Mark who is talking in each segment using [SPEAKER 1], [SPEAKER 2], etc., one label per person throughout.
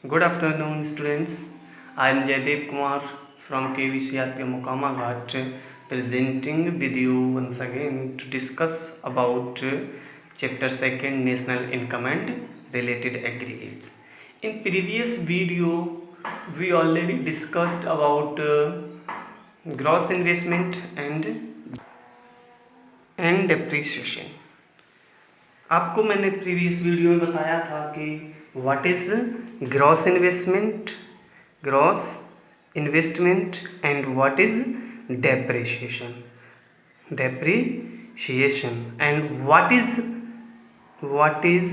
[SPEAKER 1] Good afternoon, students. I am Jaydev Kumar from KVCRP Mokama Ghat, presenting with you once again to discuss about chapter 2 National Income and related aggregates. In previous video, we already discussed about gross investment and depreciation. आपको मैंने previous video में बताया था कि what is gross investment and what is depreciation and what is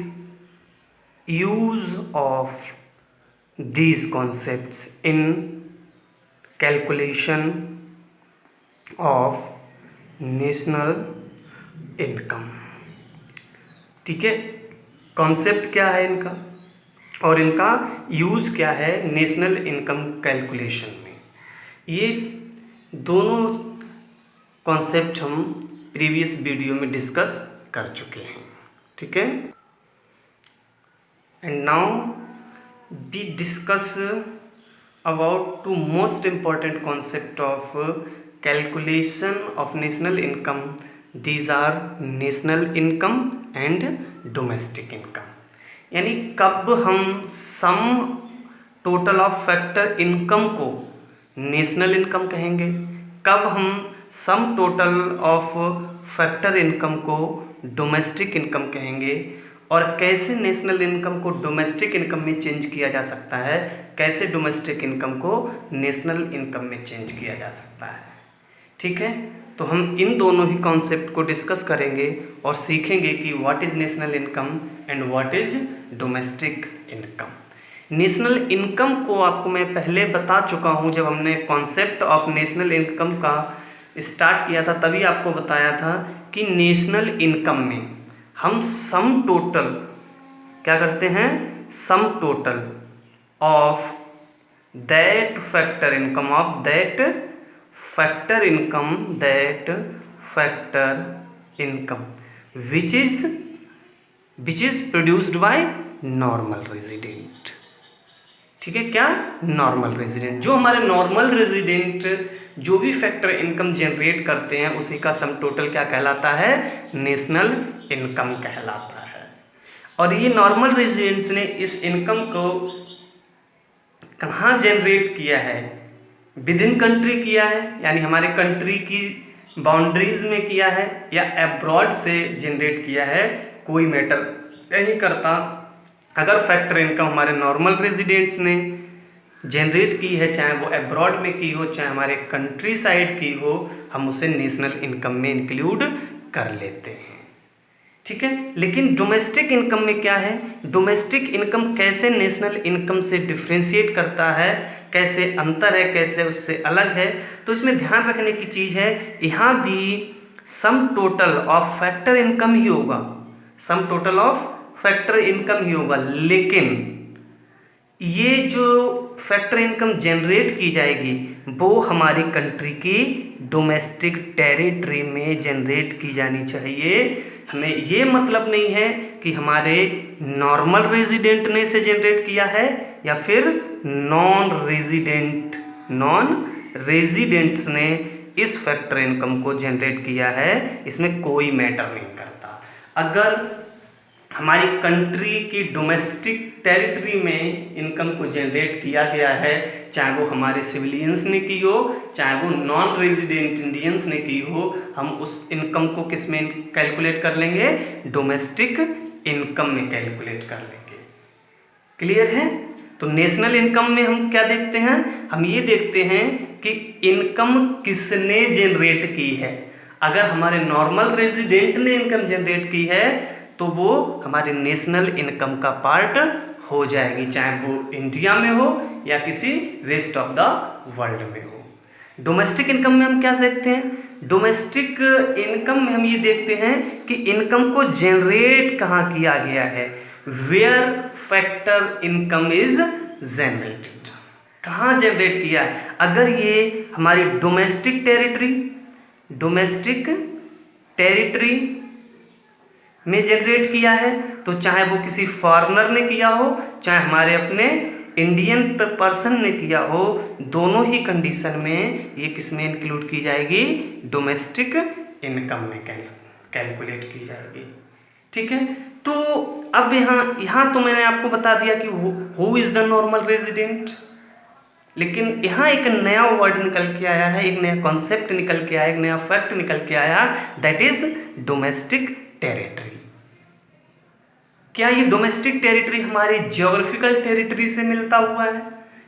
[SPEAKER 1] use of these concepts in calculation of national income. ठीक है, concept क्या है इनका और इनका यूज क्या है नेशनल इनकम कैलकुलेशन में। ये दोनों कॉन्सेप्ट हम प्रीवियस वीडियो में डिस्कस कर चुके हैं। ठीक है, and now we discuss about two most important concept of calculation of national income. These are national income and domestic income. यानी कब हम सम टोटल ऑफ फैक्टर इनकम को नेशनल इनकम कहेंगे, कब हम सम टोटल ऑफ फैक्टर इनकम को domestic income कहेंगे, और कैसे नेशनल इनकम को डोमेस्टिक इनकम में चेंज किया जा सकता है, कैसे डोमेस्टिक इनकम को नेशनल इनकम में चेंज किया जा सकता है। ठीक है, तो हम इन दोनों ही कॉन्सेप्ट को डिस्कस करेंगे और सीखेंगे कि what is national income and what is domestic income. National income को आपको मैं पहले बता चुका हूँ, जब हमने कॉन्सेप्ट ऑफ नेशनल इनकम का स्टार्ट किया था तभी आपको बताया था कि नेशनल इनकम में हम सम टोटल क्या करते हैं, सम total of that factor income which is produced bye normal resident. ठीक है, क्या नॉर्मल रेजिडेंट, जो हमारे नॉर्मल रेजिडेंट जो भी फैक्टर इनकम जनरेट करते हैं उसी का सम टोटल क्या कहलाता है, नेशनल इनकम कहलाता है। और ये नॉर्मल रेजिडेंट्स ने इस इनकम को कहाँ जनरेट किया है, विद इन कंट्री किया है, यानी हमारे कंट्री की बाउंड्रीज में किया है, या अब्रॉड से जनरेट किया है, कोई मैटर नहीं करता। अगर फैक्टर इनकम हमारे नॉर्मल रेजिडेंट्स ने जनरेट की है, चाहे वो अब्रॉड में की हो, चाहे हमारे कंट्री साइड की हो, हम उसे नेशनल इनकम में इंक्लूड कर लेते हैं। ठीक है, लेकिन डोमेस्टिक इनकम में क्या है, डोमेस्टिक इनकम कैसे नेशनल इनकम से डिफ्रेंशिएट करता है, कैसे अंतर है, कैसे उससे अलग है, तो इसमें ध्यान रखने की चीज़ है, यहाँ भी sum total of factor income ही होगा, sum total of factor income ही होगा, लेकिन ये जो फैक्टर इनकम जनरेट की जाएगी वो हमारी कंट्री की डोमेस्टिक टेरिटरी में जनरेट की जानी चाहिए। हमें ये मतलब नहीं है कि हमारे नॉर्मल रेजिडेंट ने इसे जनरेट किया है या फिर नॉन रेजिडेंट्स ने इस फैक्टर इनकम को जनरेट किया है, इसमें कोई मैटर नहीं करता। अगर हमारी कंट्री की डोमेस्टिक टेरिटरी में इनकम को जनरेट किया गया है, चाहे वो हमारे सिविलियंस ने की हो, चाहे वो नॉन रेजिडेंट इंडियंस ने की हो, हम उस इनकम को किस में कैलकुलेट कर लेंगे, डोमेस्टिक इनकम में कैलकुलेट कर लेंगे। क्लियर है? तो नेशनल इनकम में हम क्या देखते हैं, हम ये देखते हैं कि इनकम किसने जनरेट की है। अगर हमारे नॉर्मल रेजिडेंट ने इनकम जनरेट की है तो वो हमारे नेशनल इनकम का पार्ट हो जाएगी, चाहे वो इंडिया में हो या किसी रेस्ट ऑफ द वर्ल्ड में हो। डोमेस्टिक इनकम में हम क्या देखते हैं, डोमेस्टिक इनकम में हम ये देखते हैं कि इनकम को जनरेट कहाँ किया गया है, where factor income is generated, कहाँ जनरेट किया है। अगर ये हमारी डोमेस्टिक टेरिटरी में जनरेट किया है तो चाहे वो किसी फॉरेनर ने किया हो, चाहे हमारे अपने इंडियन पर्सन ने किया हो, दोनों ही कंडीशन में ये किसमें इंक्लूड की जाएगी, डोमेस्टिक इनकम में कैलकुलेट की जाएगी। ठीक है, तो अब यहाँ तो मैंने आपको बता दिया कि who is the normal resident, लेकिन यहाँ एक नया वर्ड निकल के आया है, एक नया कॉन्सेप्ट निकल के आया, एक नया फैक्ट निकल के आया, दैट इज डोमेस्टिक टेरिटरी। क्या ये डोमेस्टिक टेरिटरी हमारी ज्योग्राफिकल टेरिटरी से मिलता हुआ है,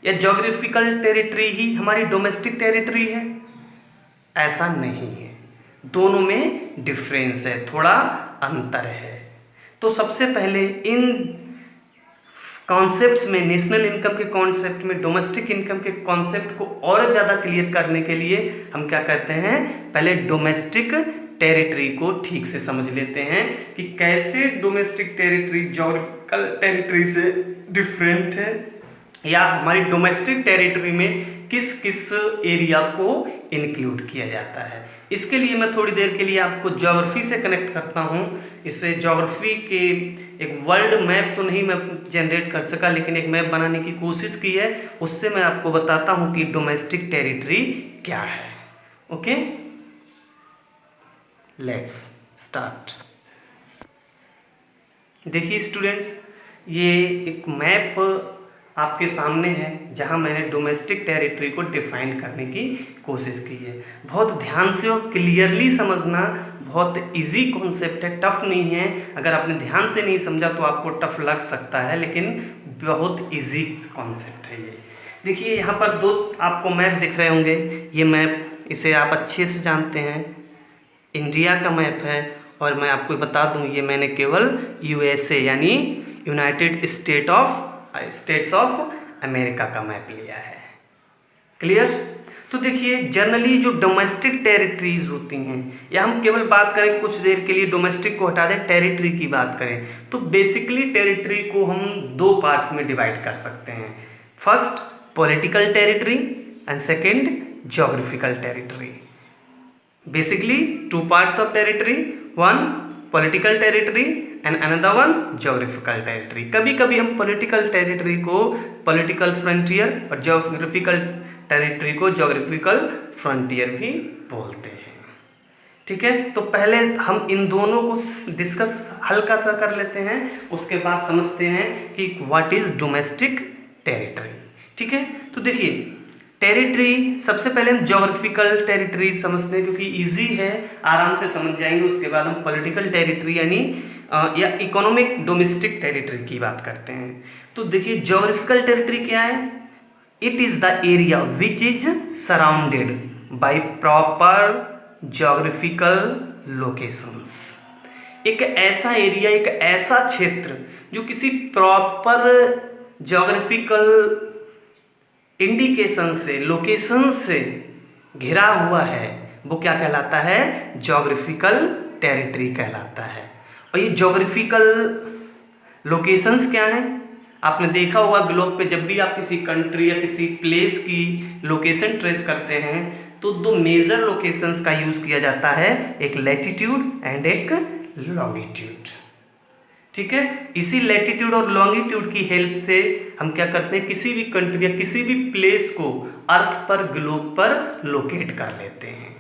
[SPEAKER 1] या ज्योग्राफिकल टेरिटरी ही हमारी डोमेस्टिक टेरिटरी है? ऐसा नहीं है, दोनों में डिफरेंस है, थोड़ा अंतर है। तो सबसे पहले इन कॉन्सेप्ट्स में, नेशनल इनकम के कॉन्सेप्ट में डोमेस्टिक इनकम के कॉन्सेप्ट को और ज़्यादा क्लियर करने के लिए हम क्या करते हैं, पहले डोमेस्टिक टेरिटरी को ठीक से समझ लेते हैं कि कैसे डोमेस्टिक टेरिटरी ज्योग्राफिकल टेरिटरी से डिफरेंट है, या हमारी डोमेस्टिक टेरिटरी में किस किस एरिया को इंक्लूड किया जाता है। इसके लिए मैं थोड़ी देर के लिए आपको ज्योग्राफी से कनेक्ट करता हूँ। इससे ज्योग्राफी के एक वर्ल्ड मैप तो नहीं मैं जनरेट कर सका, लेकिन एक मैप बनाने की कोशिश की है, उससे मैं आपको बताता हूँ कि डोमेस्टिक टेरिटरी क्या है। Okay, let's start. देखिए स्टूडेंट्स, ये एक मैप आपके सामने है जहां मैंने डोमेस्टिक टेरिटरी को डिफाइन करने की कोशिश की है। बहुत ध्यान से और क्लियरली समझना, बहुत इजी कॉन्सेप्ट है, टफ नहीं है। अगर आपने ध्यान से नहीं समझा तो आपको टफ लग सकता है, लेकिन बहुत इजी कॉन्सेप्ट है ये। देखिए यहाँ पर दो आपको मैप दिख रहे होंगे, ये मैप इसे आप अच्छे से जानते हैं, इंडिया का मैप है। और मैं आपको बता दूं, ये मैंने केवल यूएसए यानी यूनाइटेड स्टेट्स ऑफ अमेरिका का मैप लिया है। क्लियर? तो देखिए जनरली जो डोमेस्टिक टेरिटरीज होती हैं, या हम केवल बात करें कुछ देर के लिए डोमेस्टिक को हटा दें, टेरिटरी की बात करें, तो बेसिकली टेरिटरी को हम दो पार्ट्स में डिवाइड कर सकते हैं। First political territory and second geographical territory. Basically two parts of territory, one political territory and another one geographical territory। कभी कभी हम political territory को political frontier और geographical territory को geographical frontier भी बोलते हैं। ठीक है, तो पहले हम इन दोनों को डिस्कस हल्का सा कर लेते हैं, उसके बाद समझते हैं कि व्हाट इज डोमेस्टिक टेरिटरी। ठीक है, तो देखिए टेरिटरी, सबसे पहले हम ज्योग्राफिकल टेरिटरी समझते हैं क्योंकि इजी है, आराम से समझ जाएंगे। उसके बाद हम पॉलिटिकल टेरिटरी यानी या इकोनॉमिक डोमेस्टिक टेरिटरी की बात करते हैं। तो देखिए ज्योग्राफिकल टेरिटरी क्या है, it is the area which is surrounded by proper geographical locations. एक ऐसा एरिया, एक ऐसा क्षेत्र जो किसी प्रॉपर ज्योग्राफिकल इंडिकेशन से, लोकेशन से घिरा हुआ है, वो क्या कहलाता है, ज्योग्राफिकल टेरिटरी कहलाता है। और ये ज्योग्राफिकल लोकेशंस क्या हैं, आपने देखा होगा ग्लोब पे जब भी आप किसी कंट्री या किसी प्लेस की लोकेशन ट्रेस करते हैं तो दो मेजर लोकेशंस का यूज किया जाता है, एक लैटिट्यूड एंड एक लॉन्गिट्यूड। ठीक है, इसी लैटिट्यूड और लॉन्गिट्यूड की हेल्प से हम क्या करते हैं, किसी भी कंट्री या किसी भी प्लेस को अर्थ पर, ग्लोब पर लोकेट कर लेते हैं।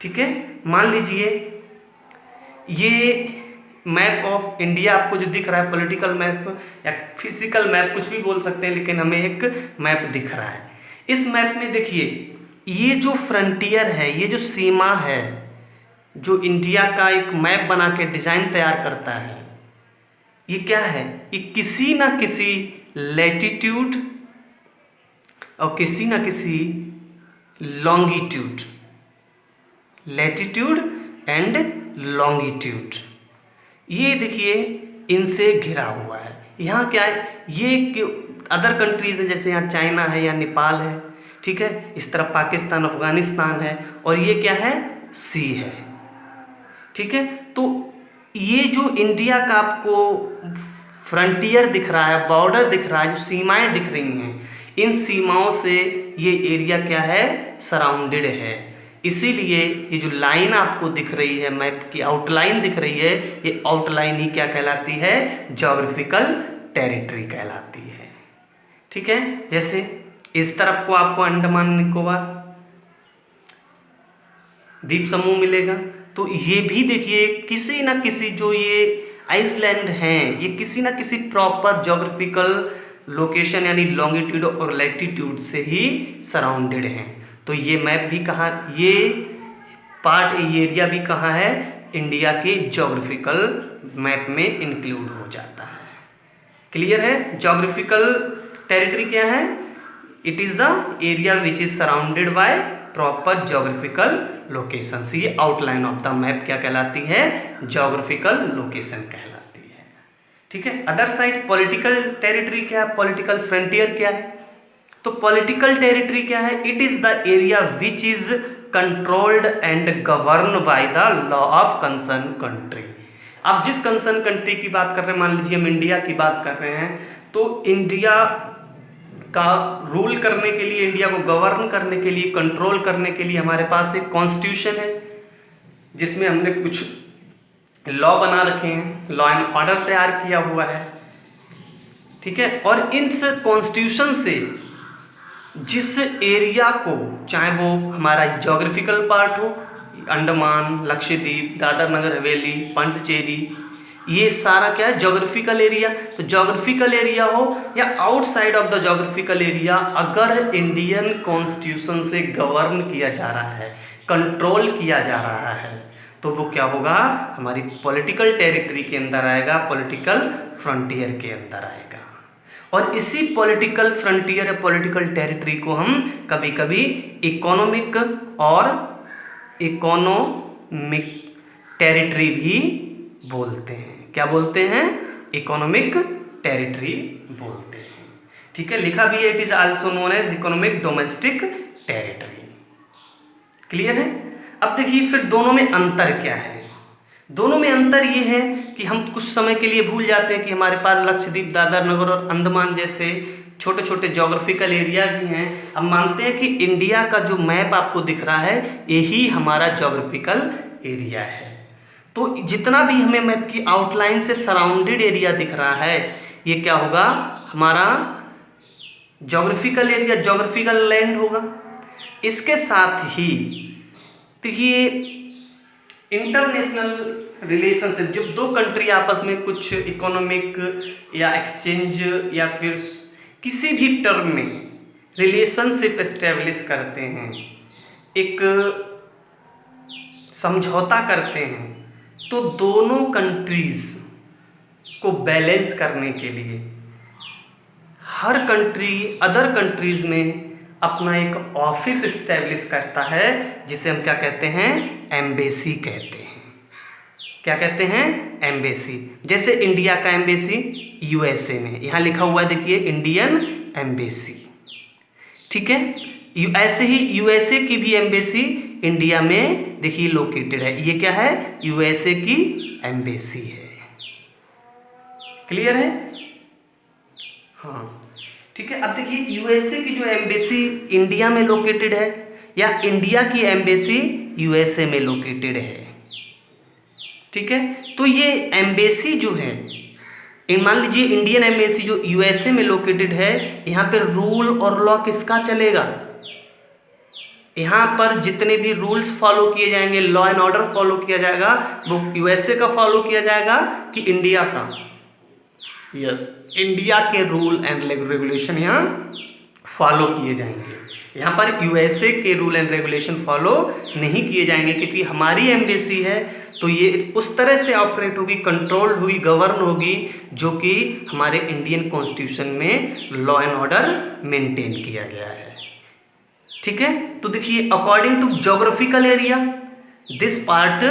[SPEAKER 1] ठीक है, मान लीजिए ये मैप ऑफ इंडिया आपको जो दिख रहा है, पॉलिटिकल मैप या फिजिकल मैप, कुछ भी बोल सकते हैं, लेकिन हमें एक मैप दिख रहा है। इस मैप में देखिए ये जो फ्रंटियर है, ये जो सीमा है, जो इंडिया का एक मैप बना के डिजाइन तैयार करता है, ये क्या है, ये किसी ना किसी लैटिट्यूड और किसी ना किसी लॉन्गिट्यूड, लैटिट्यूड एंड लॉन्गिट्यूड, ये देखिए इनसे घिरा हुआ है। यहाँ क्या है, ये अदर कंट्रीज है, जैसे यहाँ चाइना है या नेपाल है, ठीक है, इस तरफ पाकिस्तान, अफगानिस्तान है, और ये क्या है, सी है। ठीक है, तो ये जो इंडिया का आपको फ्रंटियर दिख रहा है, बॉर्डर दिख रहा है, जो सीमाएं दिख रही हैं, इन सीमाओं से ये एरिया क्या है, सराउंडेड है। इसीलिए ये जो लाइन आपको दिख रही है, मैप की आउटलाइन दिख रही है, ये आउटलाइन ही क्या कहलाती है, ज्योग्राफिकल टेरिटरी कहलाती है। ठीक है, जैसे इस तरफ को आपको अंडमान निकोबार द्वीप समूह मिलेगा। तो ये भी देखिए किसी ना किसी जो ये आइसलैंड हैं ये किसी ना किसी प्रॉपर ज्योग्राफिकल लोकेशन यानी लॉन्गिट्यूड और लैटिट्यूड से ही सराउंडेड हैं। तो ये मैप भी कहाँ, ये पार्ट, ये एरिया भी कहाँ है, इंडिया के ज्योग्राफिकल मैप में इंक्लूड हो जाता है। क्लियर है? ज्योग्राफिकल टेरिटरी क्या है? It is the area which is surrounded by proper geographical location. ये आउटलाइन ऑफ द मैप क्या कहलाती है? ज्योग्राफिकल लोकेशन कहलाती है। ठीक है। अदर साइड पॉलिटिकल टेरिटरी क्या है? पॉलिटिकल फ्रंटियर क्या है? तो पॉलिटिकल टेरिटरी क्या है? It is the area which is controlled and govern by the law of concern country. आप जिस कंसर्न कंट्री की बात कर रहे हैं, मान लीजिए हम इंडिया की बात कर रहे हैं, तो इंडिया का रूल करने के लिए, इंडिया को गवर्न करने के लिए, कंट्रोल करने के लिए हमारे पास एक कॉन्स्टिट्यूशन है जिसमें हमने कुछ लॉ बना रखे हैं, लॉ एंड ऑर्डर तैयार किया हुआ है। ठीक है। और इस कॉन्स्टिट्यूशन से जिस एरिया को, चाहे वो हमारा ज्योग्राफिकल पार्ट हो, अंडमान, लक्षद्वीप, दादर नगर हवेली, पांडिचेरी, ये सारा क्या है? Geographical area. तो ज्योग्राफिकल एरिया हो या outside of the geographical area, अगर इंडियन कॉन्स्टिट्यूशन से गवर्न किया जा रहा है, कंट्रोल किया जा रहा है, तो वो क्या होगा? हमारी पॉलिटिकल टेरिटरी के अंदर आएगा, पॉलिटिकल फ्रंटियर के अंदर आएगा। और इसी पॉलिटिकल फ्रंटियर या पॉलिटिकल टेरिटरी को हम कभी कभी इकोनॉमिक और इकोनॉमिक टेरिटरी भी बोलते हैं। क्या बोलते हैं? इकोनॉमिक टेरिटरी बोलते हैं। ठीक है, लिखा भी है, it is also known as economic domestic territory. Clear है? अब देखिए फिर दोनों में अंतर क्या है। दोनों में अंतर ये है कि हम कुछ समय के लिए भूल जाते हैं कि हमारे पास लक्षद्वीप, दादर नगर और अंडमान जैसे छोटे छोटे ज्योग्राफिकल एरिया भी हैं। हम मानते हैं कि इंडिया का जो मैप आपको दिख रहा है यही हमारा ज्योग्राफिकल एरिया है। तो जितना भी हमें मैप की आउटलाइन से सराउंडेड एरिया दिख रहा है ये क्या होगा? हमारा ज्योग्राफिकल एरिया, ज्योग्राफिकल लैंड होगा। इसके साथ ही देखिए इंटरनेशनल रिलेशनशिप, जब दो कंट्री आपस में कुछ इकोनॉमिक या एक्सचेंज या फिर किसी भी टर्म में रिलेशनशिप एस्टेब्लिश करते हैं, एक समझौता करते हैं, तो दोनों कंट्रीज को बैलेंस करने के लिए हर कंट्री अदर कंट्रीज में अपना एक ऑफिस इस्टेब्लिश करता है जिसे हम क्या कहते हैं? एम्बेसी कहते हैं। क्या कहते हैं? एम्बेसी। जैसे इंडिया का एम्बेसी यूएसए में, यहाँ लिखा हुआ है देखिए इंडियन एम्बेसी। ठीक है। ऐसे ही यूएसए की भी एम्बेसी इंडिया में देखिए लोकेटेड है। ये क्या है? यूएसए की एम्बेसी है। क्लियर है? हाँ ठीक है। अब देखिए यूएसए की जो एम्बेसी इंडिया में लोकेटेड है या इंडिया की एम्बेसी यूएसए में लोकेटेड है। ठीक है। तो ये एम्बेसी जो है, मान लीजिए इंडियन एम्बेसी जो यूएसए में लोकेटेड है, यहाँ पे रूल और लॉ किसका चलेगा? यहाँ पर जितने भी रूल्स फॉलो किए जाएंगे, लॉ एंड ऑर्डर फॉलो किया जाएगा, वो यूएसए का फॉलो किया जाएगा कि इंडिया का? यस, इंडिया के रूल एंड रेगुलेशन यहाँ फॉलो किए जाएंगे। यहाँ पर यूएसए के रूल एंड रेगुलेशन फॉलो नहीं किए जाएंगे क्योंकि हमारी एम्बेसी है, तो ये उस तरह से ऑपरेट होगी, कंट्रोल्ड होगी, गवर्न होगी, जो कि हमारे इंडियन कॉन्स्टिट्यूशन में लॉ एंड ऑर्डर मेंटेन किया गया है। ठीक है। तो देखिए according to geographical area this part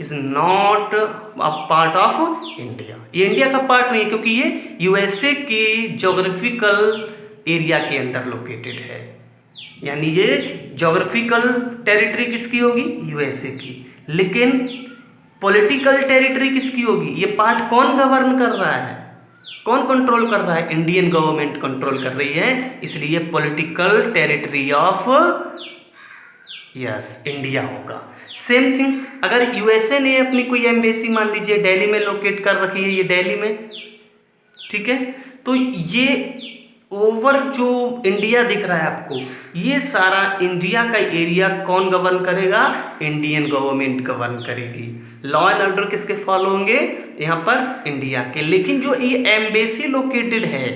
[SPEAKER 1] is not a part of India. ये इंडिया का पार्ट नहीं है क्योंकि ये यूएसए की ज्योग्राफिकल एरिया के अंदर लोकेटेड है। यानी ये ज्योग्राफिकल टेरिटरी किसकी होगी? यूएसए की। लेकिन पॉलिटिकल टेरिटरी किसकी होगी? ये पार्ट कौन गवर्न कर रहा है, कौन कंट्रोल कर रहा है? इंडियन गवर्नमेंट कंट्रोल कर रही है, इसलिए political territory of yes India होगा। सेम थिंग अगर यूएसए ने अपनी कोई एम्बेसी मान लीजिए दिल्ली में लोकेट कर रखी है, ये दिल्ली में, ठीक है, तो ये ओवर जो इंडिया दिख रहा है आपको, ये सारा इंडिया का एरिया कौन गवर्न करेगा? इंडियन गवर्नमेंट गवर्न करेगी। लॉ एंड ऑर्डर किसके फॉलो होंगे? यहाँ पर इंडिया के। लेकिन जो ये एम्बेसी लोकेटेड है,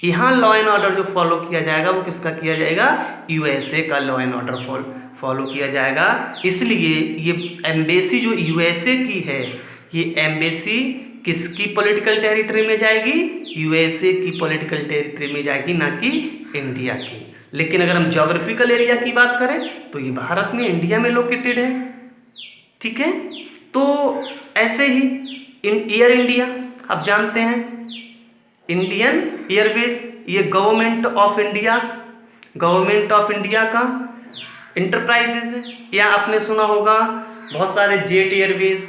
[SPEAKER 1] यहाँ लॉ एंड ऑर्डर जो फॉलो किया जाएगा वो किसका किया जाएगा? यूएसए का लॉ एंड ऑर्डर फॉलो किया जाएगा। इसलिए ये एम्बेसी जो यूएसए की है, ये एम्बेसी किसकी पॉलिटिकल टेरिटरी में जाएगी? यूएसए की पॉलिटिकल टेरिटरी में जाएगी, ना कि इंडिया की। लेकिन अगर हम ज्योग्राफिकल एरिया की बात करें तो ये भारत में, इंडिया में लोकेटेड है। ठीक है, तो ऐसे ही एयर इंडिया आप जानते हैं, इंडियन एयरवेज, ये गवर्नमेंट ऑफ इंडिया का इंटरप्राइजेज है। या आपने सुना होगा बहुत सारे जेट एयरवेज,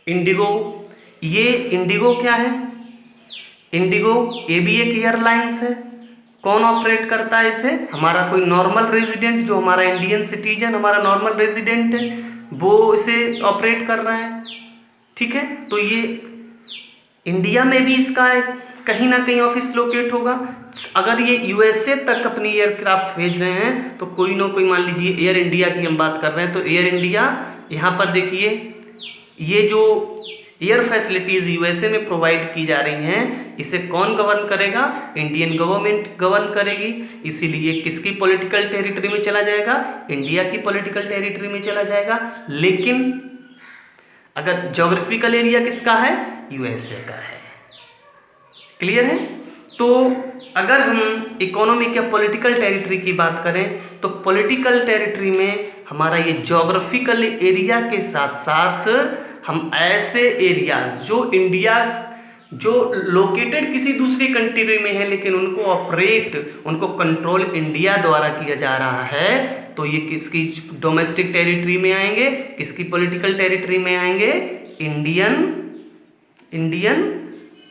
[SPEAKER 1] इंडिगो। ये इंडिगो क्या है? इंडिगो ये भी एक एयरलाइंस है। कौन ऑपरेट करता है इसे? हमारा कोई नॉर्मल रेजिडेंट, जो हमारा इंडियन सिटीजन, हमारा नॉर्मल रेजिडेंट है, वो इसे ऑपरेट कर रहा है। ठीक है, तो ये इंडिया में भी इसका कहीं ना कहीं ऑफिस लोकेट होगा। अगर ये यूएसए तक अपनी एयरक्राफ्ट भेज रहे हैं तो कोई ना कोई, मान लीजिए एयर इंडिया की हम बात कर रहे हैं, तो एयर इंडिया यहाँ पर देखिए, ये जो एयर फैसिलिटीज़ यूएसए में प्रोवाइड की जा रही हैं, इसे कौन गवर्न करेगा? इंडियन गवर्नमेंट गवर्न करेगी। इसीलिए किसकी पॉलिटिकल टेरिटरी में चला जाएगा? इंडिया की पॉलिटिकल टेरिटरी में चला जाएगा। लेकिन अगर ज्योग्राफिकल एरिया किसका है? यूएसए का है। क्लियर है? तो अगर हम इकोनॉमिक या पॉलिटिकल टेरिटरी की बात करें तो पॉलिटिकल टेरिटरी में हमारा ये ज्योग्राफिकल एरिया के साथ साथ हम ऐसे एरिया जो इंडिया, जो लोकेटेड किसी दूसरी कंट्री में है लेकिन उनको ऑपरेट, उनको कंट्रोल इंडिया द्वारा किया जा रहा है, तो ये किसकी डोमेस्टिक टेरिटरी में आएंगे? किसकी पॉलिटिकल टेरिटरी में आएंगे? इंडियन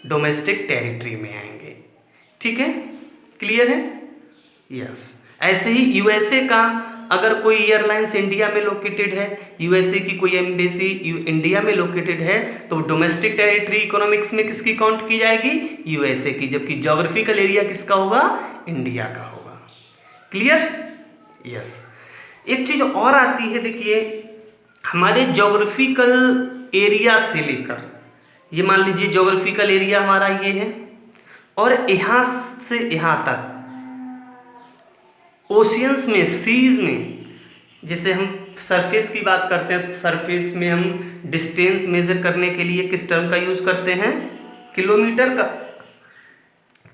[SPEAKER 1] डोमेस्टिक टेरिटरी में आएंगे। ठीक है, क्लियर है? यस। ऐसे ही यूएसए का अगर कोई एयरलाइंस इंडिया में लोकेटेड है, यूएसए की कोई एम्बेसी इंडिया में लोकेटेड है, तो डोमेस्टिक टेरिटरी इकोनॉमिक्स में किसकी काउंट की जाएगी? यूएसए की। जबकि ज्योग्राफिकल एरिया किसका होगा? इंडिया का होगा। क्लियर? यस। एक चीज और आती है, देखिए हमारे ज्योग्राफिकल एरिया से लेकर, ये मान लीजिए ज्योग्राफिकल एरिया हमारा ये है, और यहाँ से यहाँ तक ओशियंस में, सीज में, जैसे हम सरफेस की बात करते हैं, सरफेस में हम डिस्टेंस मेजर करने के लिए किस टर्म का यूज करते हैं? किलोमीटर का।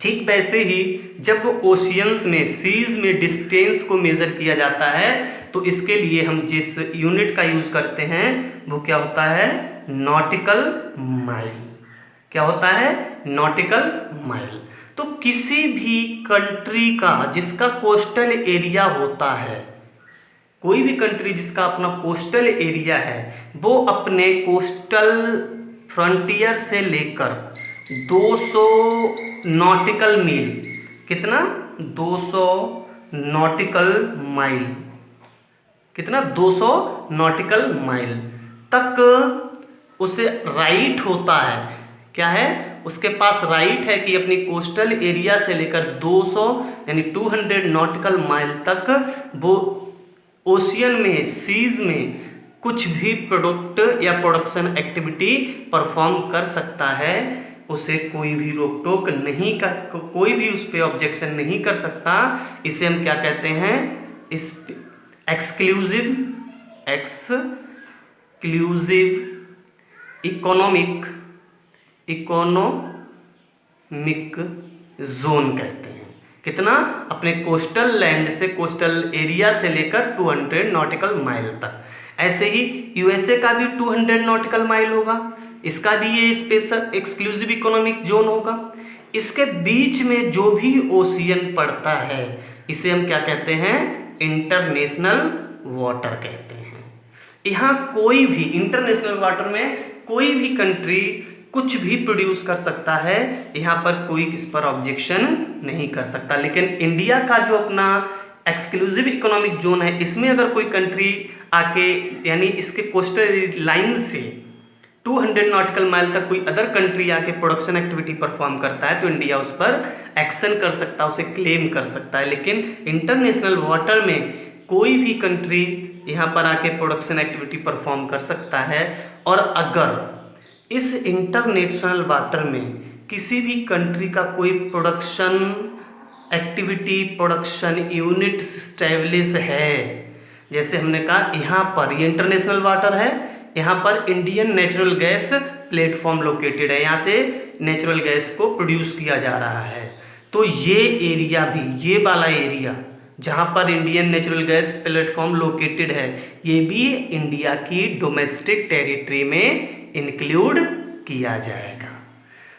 [SPEAKER 1] ठीक वैसे ही जब ओशियंस में, सीज में डिस्टेंस को मेजर किया जाता है तो इसके लिए हम जिस यूनिट का यूज करते हैं वो क्या होता है? Nautical mile. क्या होता है? Nautical mile. तो किसी भी कंट्री का जिसका कोस्टल एरिया होता है, कोई भी कंट्री जिसका अपना कोस्टल एरिया है, वो अपने कोस्टल फ्रंटियर से लेकर 200 नॉटिकल मील, कितना? 200 नॉटिकल माइल, कितना? 200 नॉटिकल माइल तक उसे राइट होता है। क्या है? उसके पास राइट है कि अपनी कोस्टल एरिया से लेकर 200 यानी 200 नॉटिकल माइल तक वो ओशियन में, सीज में कुछ भी प्रोडक्ट या प्रोडक्शन एक्टिविटी परफॉर्म कर सकता है। उसे कोई भी रोक टोक नहीं कर, कोई भी उस पर ऑब्जेक्शन नहीं कर सकता। इसे हम क्या कहते हैं? इस एक्सक्लूसिव इकोनॉमिक जोन कहते हैं। कितना? अपने कोस्टल लैंड से, कोस्टल एरिया से लेकर 200 नॉटिकल माइल तक। ऐसे ही यूएसए का भी 200 नॉटिकल माइल होगा, इसका भी ये स्पेशल एक्सक्लूसिव इकोनॉमिक जोन होगा। इसके बीच में जो भी ओशियन पड़ता है इसे हम क्या कहते हैं? इंटरनेशनल वाटर कहते हैं। यहाँ कोई भी इंटरनेशनल वाटर में कोई भी कंट्री कुछ भी प्रोड्यूस कर सकता है, यहाँ पर कोई किस पर ऑब्जेक्शन नहीं कर सकता। लेकिन इंडिया का जो अपना एक्सक्लूसिव इकोनॉमिक जोन है, इसमें अगर कोई कंट्री आके, यानी इसके कोस्टल लाइन से 200 नॉटिकल माइल तक कोई अदर कंट्री आके प्रोडक्शन एक्टिविटी परफॉर्म करता है तो इंडिया उस पर एक्शन कर सकता है, उसे क्लेम कर सकता है। लेकिन इंटरनेशनल वाटर में कोई भी कंट्री यहाँ पर आके प्रोडक्शन एक्टिविटी परफॉर्म कर सकता है, और अगर इस इंटरनेशनल वाटर में किसी भी कंट्री का कोई production activity, production unit establish है, जैसे हमने कहा यहाँ पर ये इंटरनेशनल वाटर है, यहाँ पर Indian natural gas platform located है, यहाँ से नेचुरल गैस को प्रोड्यूस किया जा रहा है, तो ये एरिया भी, ये वाला एरिया जहाँ पर Indian natural gas platform located है, ये भी इंडिया की डोमेस्टिक टेरिटरी में इंक्लूड किया जाएगा।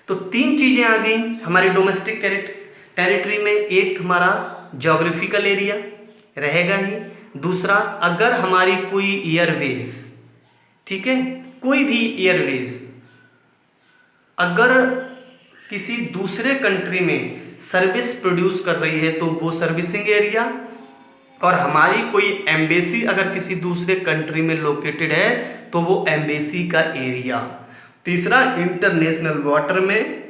[SPEAKER 1] तो 3 चीज़ें आ गई हमारी डोमेस्टिक टेरिटरी में। एक हमारा ज्योग्राफिकल एरिया रहेगा ही, दूसरा अगर हमारी कोई एयरवेज, ठीक है, कोई भी एयरवेज अगर किसी दूसरे कंट्री में सर्विस प्रोड्यूस कर रही है तो वो सर्विसिंग एरिया, और हमारी कोई एम्बेसी अगर किसी दूसरे कंट्री में लोकेटेड है तो वो एम्बेसी का एरिया। तीसरा, इंटरनेशनल वाटर में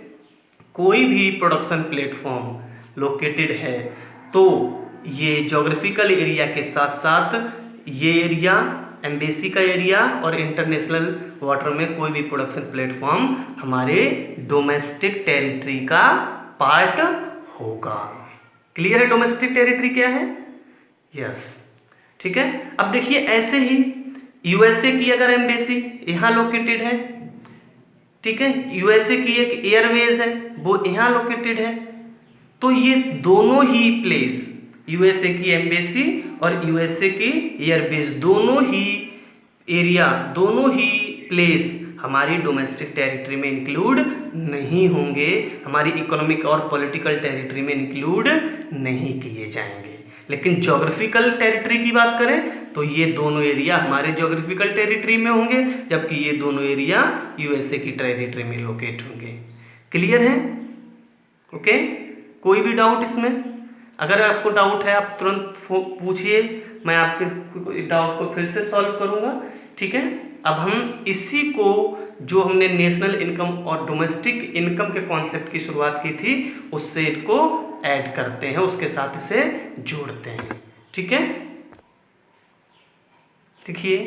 [SPEAKER 1] कोई भी प्रोडक्शन प्लेटफॉर्म लोकेटेड है तो ये ज्योग्राफिकल एरिया के साथ साथ ये एरिया एम्बेसी का एरिया और इंटरनेशनल वाटर में कोई भी प्रोडक्शन प्लेटफॉर्म हमारे डोमेस्टिक टेरिटरी का पार्ट होगा। क्लियर है डोमेस्टिक टेरिटरी क्या है? यस, ठीक है। अब देखिए ऐसे ही यूएसए की अगर एम्बेसी यहाँ लोकेटेड है, ठीक है, यूएसए की एक एयरवेज है वो यहाँ लोकेटेड है, तो ये दोनों ही प्लेस, यूएसए की एम्बेसी और यूएसए की एयरबेस, दोनों ही एरिया, दोनों ही प्लेस हमारी डोमेस्टिक टेरिटरी में इंक्लूड नहीं होंगे, हमारी इकोनॉमिक और पॉलिटिकल टेरिटरी में इंक्लूड नहीं किए जाएंगे। लेकिन ज्योग्राफिकल टेरिटरी की बात करें तो ये दोनों एरिया हमारे ज्योग्राफिकल टेरिटरी में होंगे, जबकि ये दोनों एरिया यूएसए की टेरिटरी में लोकेट होंगे। क्लियर है? ओके, कोई भी डाउट इसमें? अगर आपको डाउट है आप तुरंत पूछिए, मैं आपके डाउट को फिर से सॉल्व करूंगा, ठीक है। अब हम इसी को जो हमने नेशनल इनकम और डोमेस्टिक इनकम के कॉन्सेप्ट की शुरुआत की थी उससे इनको ऐड करते हैं, उसके साथ इसे जोड़ते हैं, ठीक है। देखिए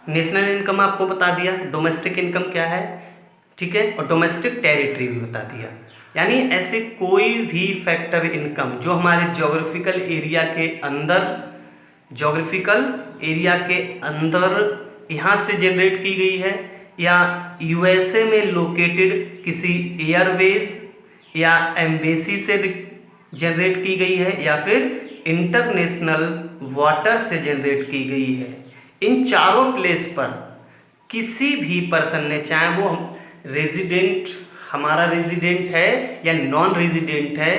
[SPEAKER 1] नेशनल इनकम आपको बता दिया, डोमेस्टिक इनकम क्या है, ठीक है, और डोमेस्टिक टेरिटरी भी बता दिया। यानी ऐसे कोई भी फैक्टर इनकम जो हमारे ज्योग्राफिकल एरिया के अंदर, ज्योग्राफिकल एरिया के अंदर यहाँ से जनरेट की गई है, या यूएसए में लोकेटेड किसी एयरवेज या एम्बेसी से जनरेट की गई है, या फिर इंटरनेशनल वाटर से जनरेट की गई है, इन चारों प्लेस पर किसी भी पर्सन ने, चाहे वो रेजिडेंट, हमारा रेजिडेंट है या नॉन रेजिडेंट है,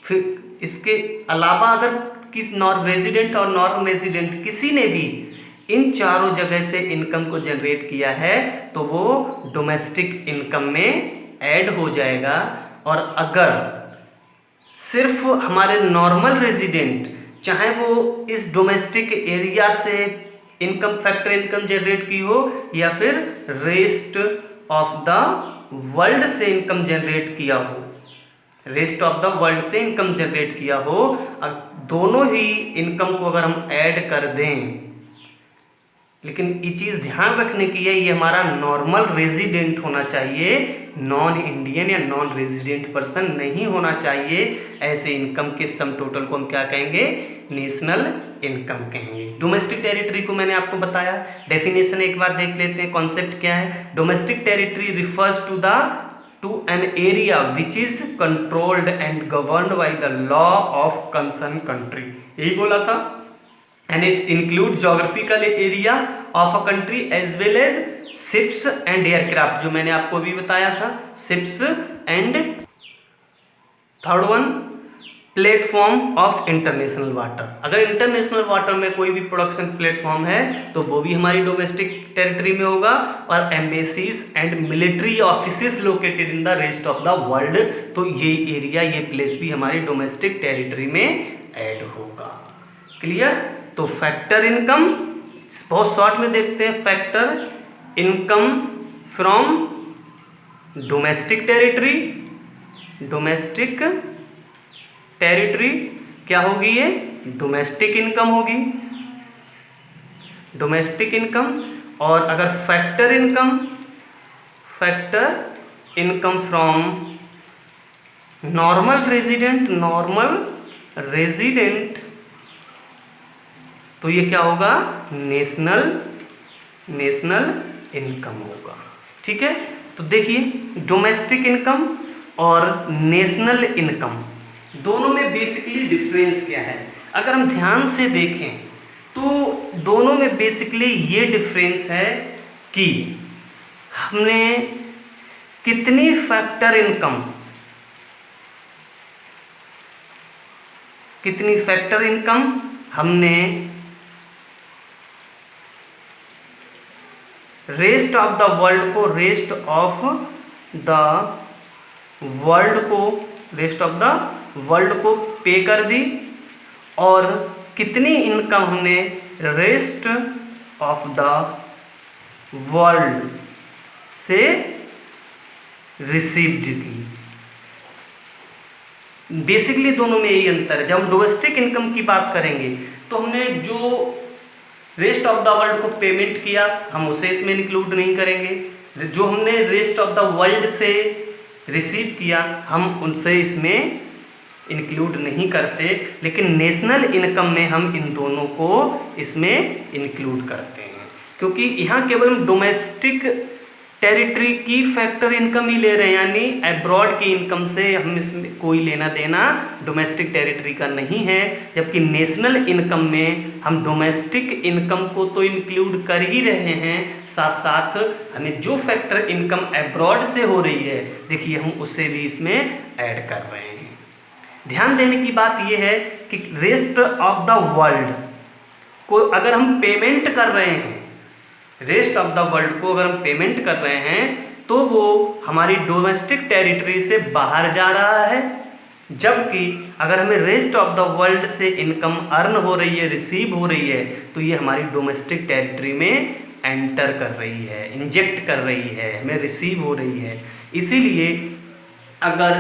[SPEAKER 1] फिर इसके अलावा अगर किस नॉन रेजिडेंट और नॉन रेजिडेंट किसी ने भी इन चारों जगह से इनकम को जनरेट किया है तो वो डोमेस्टिक इनकम में ऐड हो जाएगा। और अगर सिर्फ हमारे नॉर्मल रेजिडेंट, चाहे वो इस डोमेस्टिक एरिया से इनकम, फैक्टर इनकम जनरेट की हो या फिर रेस्ट ऑफ द वर्ल्ड से इनकम जनरेट किया हो, रेस्ट ऑफ द वर्ल्ड से इनकम जनरेट किया हो, दोनों ही इनकम को अगर हम ऐड कर दें, लेकिन ये चीज़ ध्यान रखने की है, ये हमारा नॉर्मल रेजिडेंट होना चाहिए, नॉन इंडियन या नॉन रेजिडेंट पर्सन नहीं होना चाहिए। ऐसे इनकम के सम टोटल को हम क्या कहेंगे? नेशनल इनकम कहेंगे। डोमेस्टिक टेरिटरी को मैंने आपको बताया, डेफिनेशन एक बार देख लेते हैं, कॉन्सेप्ट क्या है। Domestic territory refers to an area which is controlled and governed by the law of concern country, यही बोला था। And it include geographical area of a country as well as ships and aircraft, जो मैंने आपको भी बताया था, ships and third one platform of international water. अगर इंटरनेशनल वाटर में कोई भी प्रोडक्शन प्लेटफॉर्म है तो वो भी हमारी डोमेस्टिक टेरिटरी में होगा, और embassies and military offices located in the rest of the world, तो ये एरिया, ये प्लेस भी हमारी डोमेस्टिक टेरिटरी में ऐड होगा। क्लियर? तो फैक्टर इनकम बहुत शॉर्ट में देखते हैं। Factor income from domestic territory, domestic territory क्या होगी ये, डोमेस्टिक इनकम होगी, डोमेस्टिक इनकम। और अगर factor income, factor income from normal resident, normal resident, तो ये क्या होगा, नेशनल, नेशनल इनकम होगा। ठीक है, तो देखिए डोमेस्टिक इनकम और नेशनल इनकम दोनों में बेसिकली डिफरेंस क्या है। अगर हम ध्यान से देखें तो दोनों में बेसिकली ये डिफरेंस है कि हमने कितनी फैक्टर इनकम, कितनी फैक्टर इनकम हमने रेस्ट ऑफ द वर्ल्ड को, रेस्ट ऑफ द वर्ल्ड को, रेस्ट ऑफ द वर्ल्ड को पे कर दी, और कितनी इनकम हमने रेस्ट ऑफ द वर्ल्ड से रिसीव्ड की। बेसिकली दोनों में यही अंतर है। जब हम डोमेस्टिक इनकम की बात करेंगे तो हमने जो रेस्ट ऑफ द वर्ल्ड को पेमेंट किया हम उसे इसमें इंक्लूड नहीं करेंगे, जो हमने रेस्ट ऑफ द वर्ल्ड से रिसीव किया हम उनसे इसमें इंक्लूड नहीं करते। लेकिन नेशनल इनकम में हम इन दोनों को इसमें इंक्लूड करते हैं, क्योंकि यहाँ केवल हम डोमेस्टिक टेरिटरी की फैक्टर इनकम ही ले रहे हैं, यानी अब्रॉड की इनकम से हम इसमें कोई लेना देना डोमेस्टिक टेरिटरी का नहीं है। जबकि नेशनल इनकम में हम डोमेस्टिक इनकम को तो इंक्लूड कर ही रहे हैं, साथ साथ हमें जो फैक्टर इनकम अब्रॉड से हो रही है देखिए हम उसे भी इसमें ऐड कर रहे हैं। ध्यान देने की बात यह है कि रेस्ट ऑफ द वर्ल्ड को अगर हम पेमेंट कर रहे हैं, रेस्ट ऑफ द वर्ल्ड को अगर हम पेमेंट कर रहे हैं तो वो हमारी डोमेस्टिक टेरिटरी से बाहर जा रहा है। जबकि अगर हमें रेस्ट ऑफ द वर्ल्ड से इनकम अर्न हो रही है, रिसीव हो रही है, तो ये हमारी डोमेस्टिक टेरिटरी में एंटर कर रही है, इंजेक्ट कर रही है, हमें रिसीव हो रही है। इसीलिए अगर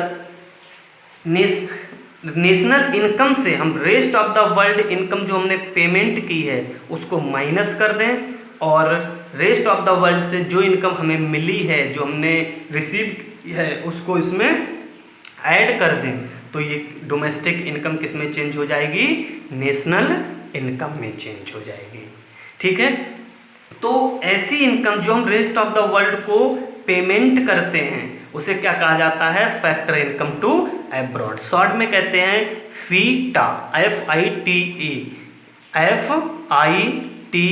[SPEAKER 1] नेशनल इनकम से हम rest of the world income जो हमने पेमेंट की है उसको माइनस कर दें, और रेस्ट ऑफ द वर्ल्ड से जो इनकम हमें मिली है, जो हमने रिसीव की है, उसको इसमें ऐड कर दें, तो ये डोमेस्टिक इनकम किस में चेंज हो जाएगी, नेशनल इनकम में चेंज हो जाएगी। ठीक है, तो ऐसी इनकम जो हम रेस्ट ऑफ द वर्ल्ड को पेमेंट करते हैं उसे क्या कहा जाता है, factor income to abroad. Short में कहते हैं फीटा, FITA, FITA,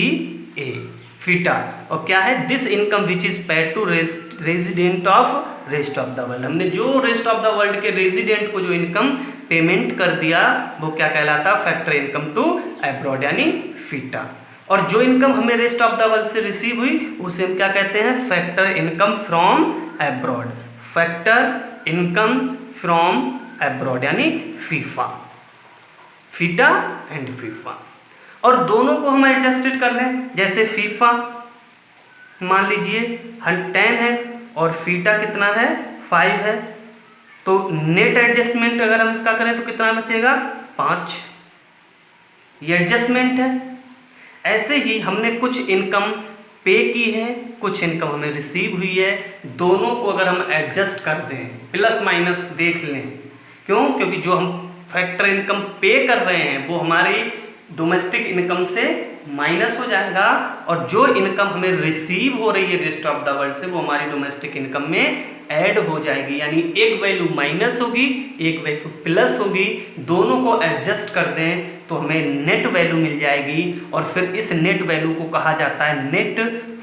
[SPEAKER 1] फीटा। और क्या है, this income which is paid to resident of rest of the world. हमने जो रेस्ट ऑफ द वर्ल्ड के रेजिडेंट को जो इनकम पेमेंट कर दिया वो क्या कहलाता, फैक्टर इनकम टू अब्रॉड यानी फीटा। और जो इनकम हमें रेस्ट ऑफ द वर्ल्ड से रिसीव हुई उसे हम क्या कहते हैं, factor income from abroad, factor income from abroad यानी फीफा, फीटा एंड फीफा। और दोनों को हम एडजस्टेड कर लें, जैसे फीफा मान लीजिए 10 है और फीटा कितना है, 5 है, तो नेट एडजस्टमेंट अगर हम इसका करें तो कितना बचेगा, 5। ये एडजस्टमेंट है। ऐसे ही हमने कुछ इनकम पे की है, कुछ इनकम हमें रिसीव हुई है, दोनों को अगर हम एडजस्ट कर दें, प्लस माइनस देख लें, क्यों, क्योंकि जो हम फैक्टर इनकम पे कर रहे हैं वो हमारी डोमेस्टिक इनकम से माइनस हो जाएगा, और जो इनकम हमें रिसीव हो रही है रेस्ट ऑफ द वर्ल्ड से वो हमारी डोमेस्टिक इनकम में ऐड हो जाएगी। यानी एक वैल्यू माइनस होगी, एक वैल्यू प्लस होगी, दोनों को एडजस्ट कर दें तो हमें नेट वैल्यू मिल जाएगी। और फिर इस नेट वैल्यू को कहा जाता है net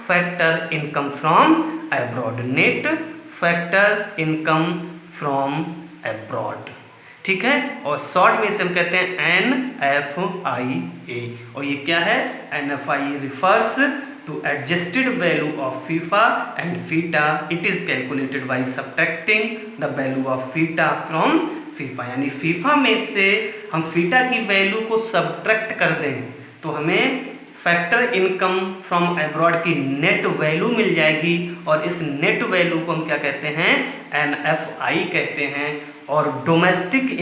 [SPEAKER 1] factor income from abroad, net factor income from abroad. ठीक है, और शॉर्ट में इसे हम कहते हैं NFIA। और ये क्या है, NFIA refers to adjusted value of FIFA and FITA. It is calculated by subtracting the value of FITA from FIFA. यानी फीफा में से हम फीटा की वैल्यू को सब्ट्रैक्ट कर दें तो हमें फैक्टर इनकम फ्रॉम अब्रॉड की नेट वैल्यू मिल जाएगी, और इस नेट वैल्यू को हम क्या कहते हैं, NFI कहते हैं। और डोमेस्टिक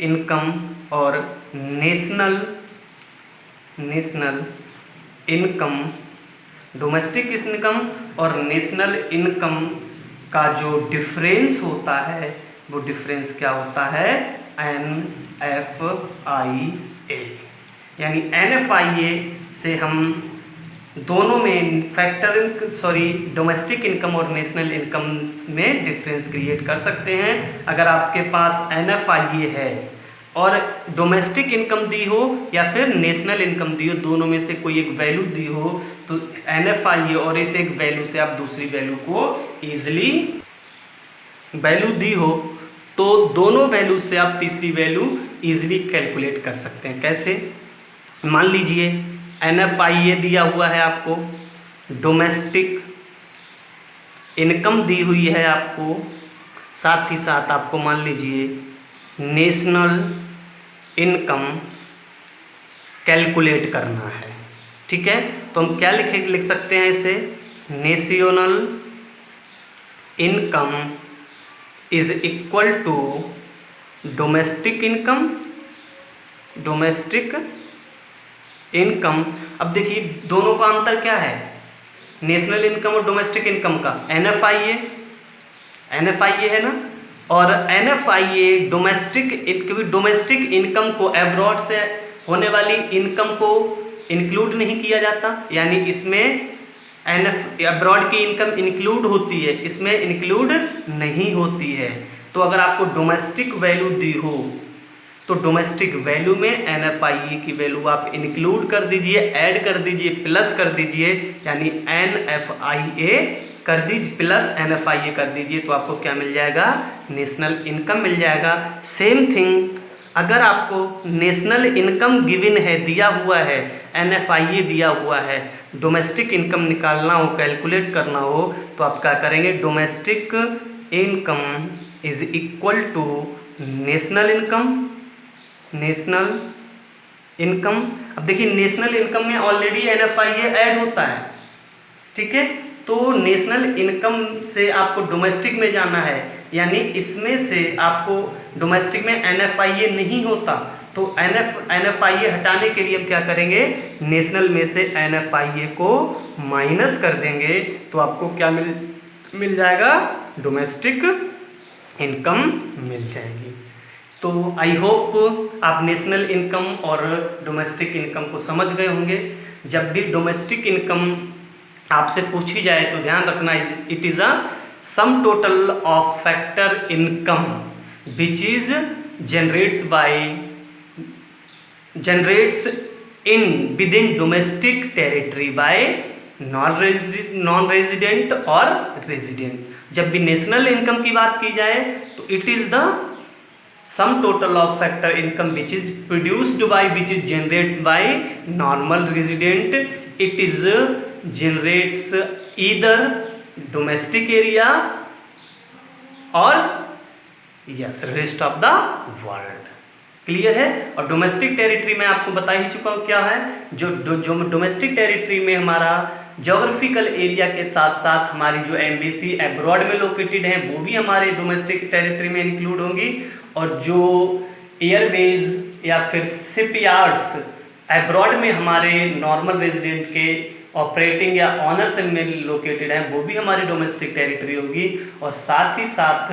[SPEAKER 1] इनकम और नेशनल इनकम, डोमेस्टिक इनकम और नेशनल इनकम का जो डिफरेंस होता है, वो डिफरेंस क्या होता है, NFIA। यानी NFIA से हम दोनों में डोमेस्टिक इनकम और नेशनल इनकम में डिफरेंस क्रिएट कर सकते हैं। अगर आपके पास NFIA है और डोमेस्टिक इनकम दी हो या फिर नेशनल इनकम दी हो, दोनों में से कोई एक वैल्यू दी हो, तो NFIA और इस एक वैल्यू से आप दूसरी वैल्यू को ईजिली, वैल्यू दी हो तो दोनों वैल्यू से आप तीसरी वैल्यू ईजिली कैलकुलेट कर सकते हैं। कैसे? मान लीजिए NFIA दिया हुआ है आपको, डोमेस्टिक इनकम दी हुई है आपको, साथ ही साथ आपको मान लीजिए नेशनल इनकम कैलकुलेट करना है। ठीक है, तो हम क्या लिख सकते हैं इसे, national income is equal to domestic income. अब देखिए दोनों का अंतर क्या है, नेशनल इनकम और डोमेस्टिक इनकम का, NFIA है ना, और NFIA क्योंकि डोमेस्टिक इनकम को अब्रॉड से होने वाली इनकम को इंक्लूड नहीं किया जाता, यानी इसमें अब्रॉड की इनकम इंक्लूड होती है, इसमें इंक्लूड नहीं होती है। तो अगर आपको डोमेस्टिक वैल्यू दी हो तो डोमेस्टिक वैल्यू में NFIA की वैल्यू आप इंक्लूड कर दीजिए, ऐड कर दीजिए, प्लस कर दीजिए, यानी NFIA कर दीजिए प्लस NFIA कर दीजिए, तो आपको क्या मिल जाएगा, नेशनल इनकम मिल जाएगा। सेम थिंग अगर आपको नेशनल इनकम गिवन है, दिया हुआ है, NFIA दिया हुआ है, डोमेस्टिक इनकम निकालना हो, कैलकुलेट करना हो, तो आप क्या करेंगे, domestic income is equal to national income. अब देखिए नेशनल इनकम में ऑलरेडी NFIA ऐड होता है, ठीक है, तो नेशनल इनकम से आपको डोमेस्टिक में जाना है, यानी इसमें से आपको डोमेस्टिक में NFIA नहीं होता, तो NFIA हटाने के लिए हम क्या करेंगे, नेशनल में से NFIA को माइनस कर देंगे, तो आपको क्या मिल जाएगा, डोमेस्टिक इनकम मिल जाएगी। तो आई होप आप नेशनल इनकम और डोमेस्टिक इनकम को समझ गए होंगे। जब भी डोमेस्टिक इनकम आपसे पूछी जाए तो ध्यान रखना, it is a sum total of factor income which is generates in within domestic territory by non resident और रेजिडेंट। जब भी नेशनल इनकम की बात की जाए तो it is the sum total of factor income which is produced by, which is generates by normal resident, it is generates either domestic area और yes rest of the world. Clear है? और domestic territory में आपको बता ही चुका हूँ क्या है, जो डोमेस्टिक टेरिटरी में हमारा ज्योग्राफिकल एरिया के साथ साथ हमारी जो एम्बेसी अब्रॉड में लोकेटेड है वो भी हमारे डोमेस्टिक टेरिटरी में इंक्लूड होंगी, और जो एयरबेज या फिर शिप यार्ड्स अब्रॉड में हमारे नॉर्मल रेजिडेंट के ऑपरेटिंग या ऑनरशिप में लोकेटेड है वो भी हमारी डोमेस्टिक टेरिटरी होगी। और साथ ही साथ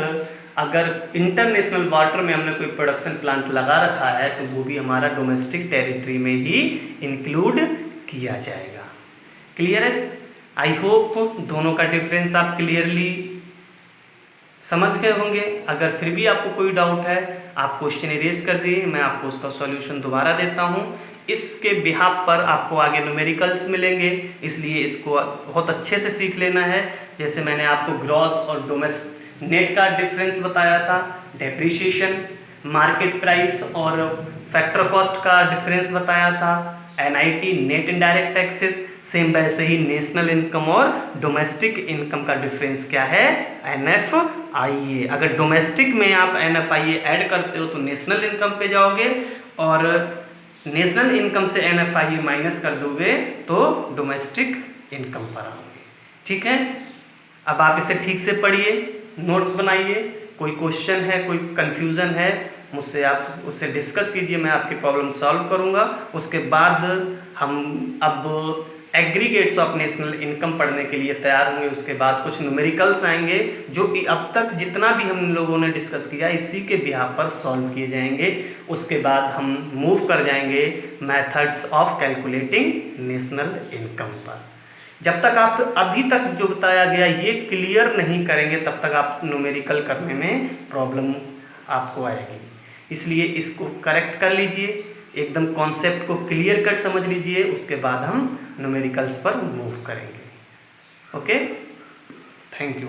[SPEAKER 1] अगर इंटरनेशनल वाटर में हमने कोई प्रोडक्शन प्लांट लगा रखा है तो वो भी हमारा डोमेस्टिक टेरिटरी में ही इंक्लूड किया जाएगा। क्लियर है? आई होप दोनों का डिफरेंस आप क्लियरली समझ गए होंगे। अगर फिर भी आपको कोई डाउट है आप क्वेश्चन इरेज कर दिए, मैं आपको उसका सॉल्यूशन दोबारा देता हूँ। इसके बिहाफ पर आपको आगे न्यूमेरिकल्स मिलेंगे, इसलिए इसको बहुत अच्छे से सीख लेना है। जैसे मैंने आपको ग्रॉस और नेट का डिफरेंस बताया था, डेप्रीशिएशन, मार्केट प्राइस और फैक्टर कॉस्ट का डिफरेंस बताया था, NIT net indirect taxes, same वैसे ही नेशनल इनकम और डोमेस्टिक इनकम का डिफरेंस क्या है, NFIA। अगर डोमेस्टिक में आप NFIA ऐड करते हो तो नेशनल इनकम पे जाओगे, और नेशनल इनकम से NFIA माइनस कर दोगे तो डोमेस्टिक इनकम पर आओगे। ठीक है, अब आप इसे ठीक से पढ़िए, नोट्स बनाइए, कोई क्वेश्चन है, कोई कंफ्यूजन है मुझसे आप उससे डिस्कस कीजिए, मैं आपकी प्रॉब्लम सॉल्व करूंगा। उसके बाद हम अब एग्रीगेट्स ऑफ नेशनल इनकम पढ़ने के लिए तैयार होंगे। उसके बाद कुछ न्यूमेरिकल्स आएंगे जो कि अब तक जितना भी हम लोगों ने डिस्कस किया इसी के बिहाफ पर सॉल्व किए जाएंगे। उसके बाद हम मूव कर जाएंगे methods of calculating national income पर। जब तक आप अभी तक जो बताया गया ये क्लियर नहीं करेंगे तब तक आप न्यूमेरिकल करने में प्रॉब्लम आपको आएगी। इसलिए इसको करेक्ट कर लीजिए, एकदम कॉन्सेप्ट को क्लियर कट समझ लीजिए, उसके बाद हम न्यूमेरिकल्स पर मूव करेंगे। Okay, thank you.